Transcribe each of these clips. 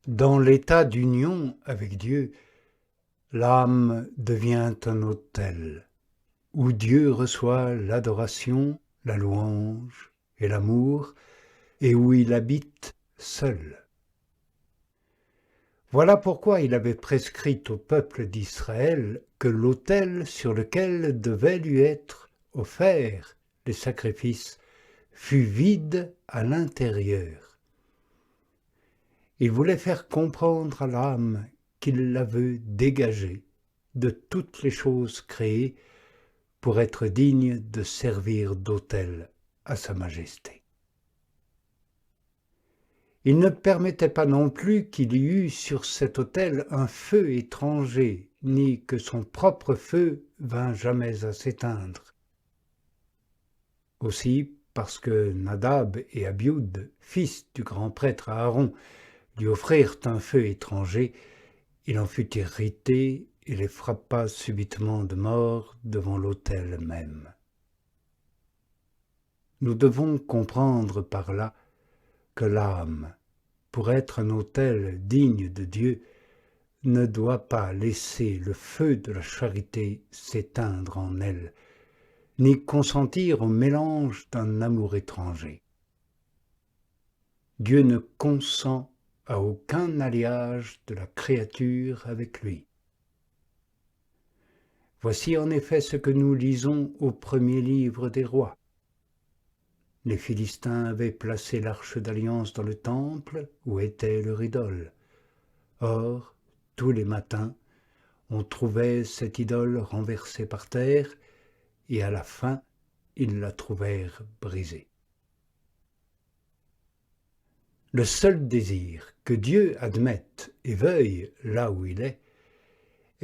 Dans l'état d'union avec Dieu, l'âme devient un autel, où Dieu reçoit l'adoration, la louange et l'amour, et où il habite seul. Voilà pourquoi il avait prescrit au peuple d'Israël que l'autel sur lequel devaient lui être offerts les sacrifices fût vide à l'intérieur. Il voulait faire comprendre à l'âme qu'il la veut dégager de toutes les choses créées pour être digne de servir d'autel à sa majesté. Il ne permettait pas non plus qu'il y eût sur cet autel un feu étranger, ni que son propre feu vînt jamais à s'éteindre. Aussi, parce que Nadab et Abioud, fils du grand prêtre Aaron, lui offrirent un feu étranger, il en fut irrité et les frappa subitement de mort devant l'autel même. Nous devons comprendre par là que l'âme, pour être un autel digne de Dieu, ne doit pas laisser le feu de la charité s'éteindre en elle, ni consentir au mélange d'un amour étranger. Dieu ne consent à aucun alliage de la créature avec lui. Voici en effet ce que nous lisons au premier livre des rois. Les Philistins avaient placé l'arche d'alliance dans le temple où était leur idole. Or, tous les matins, on trouvait cette idole renversée par terre, et à la fin, ils la trouvèrent brisée. Le seul désir que Dieu admette et veuille là où il est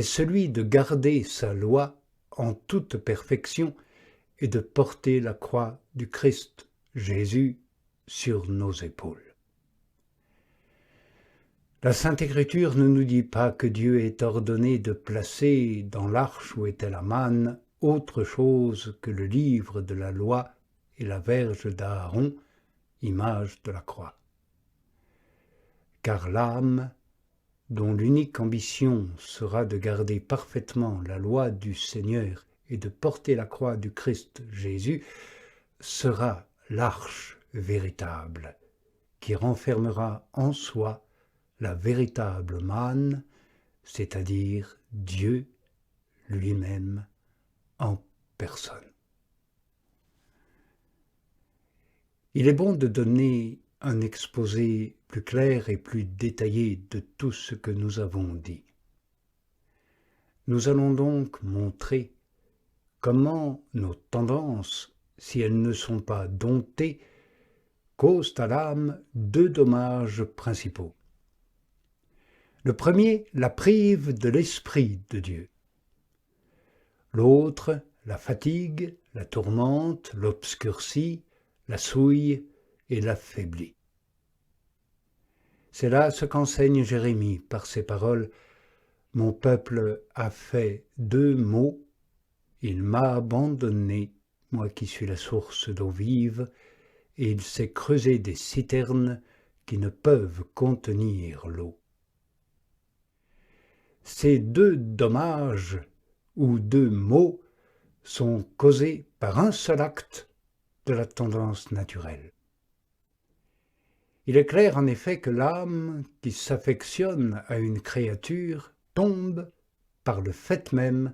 celui de garder sa loi en toute perfection et de porter la croix du Christ, Jésus, sur nos épaules. La Sainte Écriture ne nous dit pas que Dieu ait ordonné de placer dans l'arche où était la manne autre chose que le livre de la loi et la verge d'Aaron, image de la croix. Car l'âme, dont l'unique ambition sera de garder parfaitement la loi du Seigneur et de porter la croix du Christ Jésus, sera l'arche véritable, qui renfermera en soi la véritable manne, c'est-à-dire Dieu lui-même en personne. Il est bon de donner un exposé plus clair et plus détaillé de tout ce que nous avons dit. Nous allons donc montrer comment nos tendances, si elles ne sont pas domptées, causent à l'âme deux dommages principaux. Le premier la prive de l'Esprit de Dieu. L'autre la fatigue, la tourmente, l'obscurcit, la souille et l'affaiblit. C'est là ce qu'enseigne Jérémie par ces paroles. Mon peuple a fait deux maux, il m'a abandonné, moi qui suis la source d'eau vive, et il s'est creusé des citernes qui ne peuvent contenir l'eau. Ces deux dommages ou deux maux sont causés par un seul acte de la tendance naturelle. Il est clair en effet que l'âme qui s'affectionne à une créature tombe, par le fait même,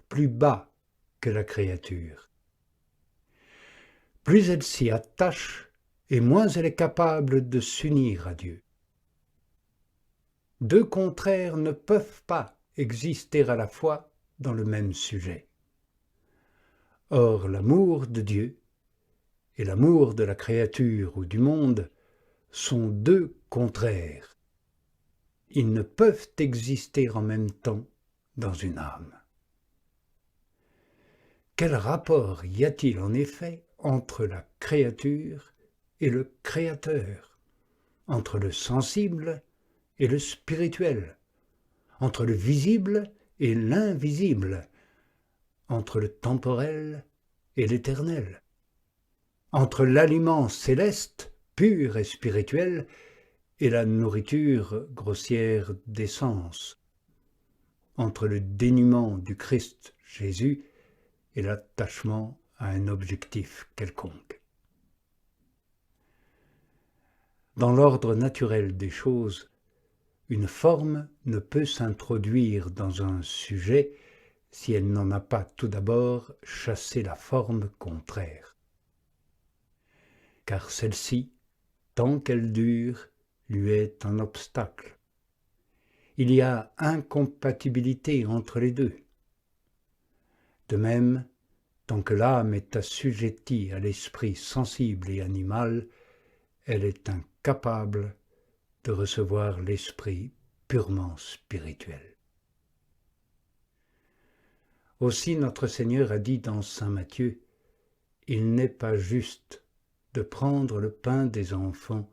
plus bas que la créature. Plus elle s'y attache, et moins elle est capable de s'unir à Dieu. Deux contraires ne peuvent pas exister à la fois dans le même sujet. Or, l'amour de Dieu et l'amour de la créature ou du monde sont deux contraires. Ils ne peuvent exister en même temps dans une âme. Quel rapport y a-t-il en effet entre la créature et le Créateur, entre le sensible et le spirituel, entre le visible et l'invisible, entre le temporel et l'éternel, entre l'aliment céleste, pur et spirituel, et la nourriture grossière des sens, entre le dénuement du Christ Jésus et l'attachement à un objectif quelconque. Dans l'ordre naturel des choses, une forme ne peut s'introduire dans un sujet si elle n'en a pas tout d'abord chassé la forme contraire. Car celle-ci, tant qu'elle dure, lui est un obstacle. Il y a incompatibilité entre les deux. De même, tant que l'âme est assujettie à l'esprit sensible et animal, elle est incapable de recevoir l'esprit purement spirituel. Aussi notre Seigneur a dit dans Saint Matthieu, « Il n'est pas juste de prendre le pain des enfants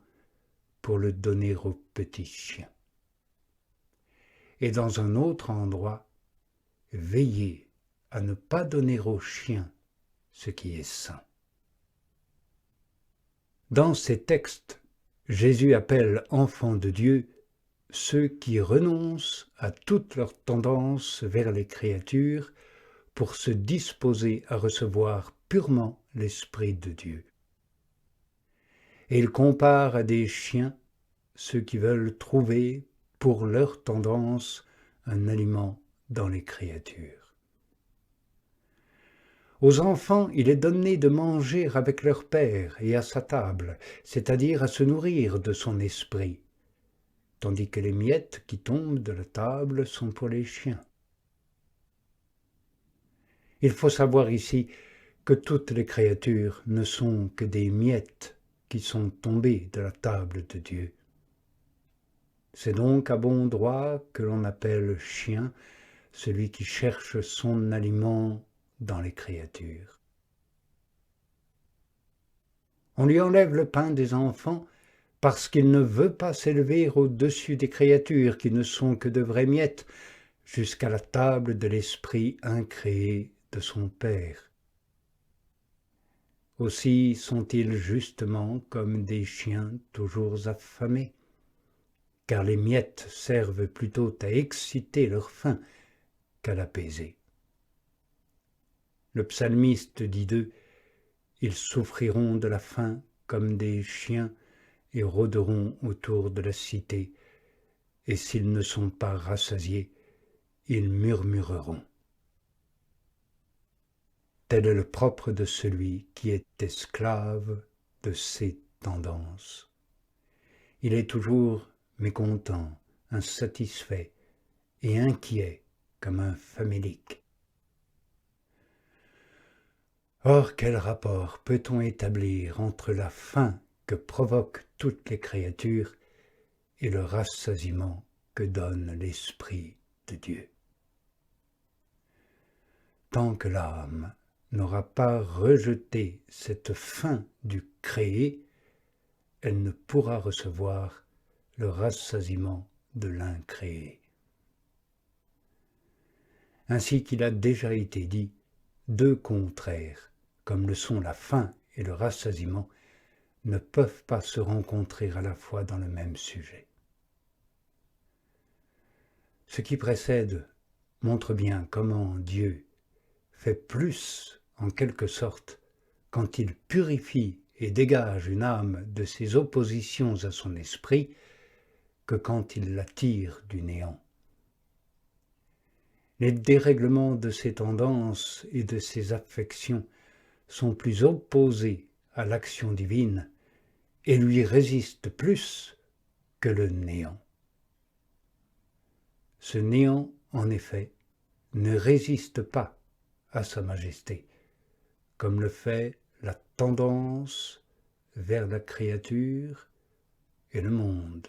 pour le donner aux petits chiens. » Et dans un autre endroit, « Veillez à ne pas donner aux chiens ce qui est sain. » Dans ces textes, Jésus appelle enfants de Dieu ceux qui renoncent à toutes leurs tendances vers les créatures pour se disposer à recevoir purement l'Esprit de Dieu. Et il compare à des chiens ceux qui veulent trouver pour leur tendance un aliment dans les créatures. Aux enfants, il est donné de manger avec leur père et à sa table, c'est-à-dire à se nourrir de son esprit, tandis que les miettes qui tombent de la table sont pour les chiens. Il faut savoir ici que toutes les créatures ne sont que des miettes qui sont tombées de la table de Dieu. C'est donc à bon droit que l'on appelle chien celui qui cherche son aliment dans les créatures. On lui enlève le pain des enfants parce qu'il ne veut pas s'élever au-dessus des créatures qui ne sont que de vraies miettes, jusqu'à la table de l'esprit incréé de son Père. Aussi sont-ils justement comme des chiens toujours affamés, car les miettes servent plutôt à exciter leur faim qu'à l'apaiser. Le psalmiste dit d'eux, « Ils souffriront de la faim comme des chiens et rôderont autour de la cité, et s'ils ne sont pas rassasiés, ils murmureront. » Tel est le propre de celui qui est esclave de ses tendances. Il est toujours mécontent, insatisfait et inquiet comme un famélique. Or, quel rapport peut-on établir entre la faim que provoquent toutes les créatures et le rassasiement que donne l'Esprit de Dieu? Tant que l'âme n'aura pas rejeté cette faim du créé, elle ne pourra recevoir le rassasiement de l'incréé. Ainsi qu'il a déjà été dit, deux contraires, comme le sont la faim et le rassasiement, ne peuvent pas se rencontrer à la fois dans le même sujet. Ce qui précède montre bien comment Dieu fait plus, en quelque sorte, quand il purifie et dégage une âme de ses oppositions à son esprit, que quand il la tire du néant. Les dérèglements de ses tendances et de ses affections sont plus opposés à l'action divine et lui résistent plus que le néant. Ce néant, en effet, ne résiste pas à sa majesté, comme le fait la tendance vers la créature et le monde.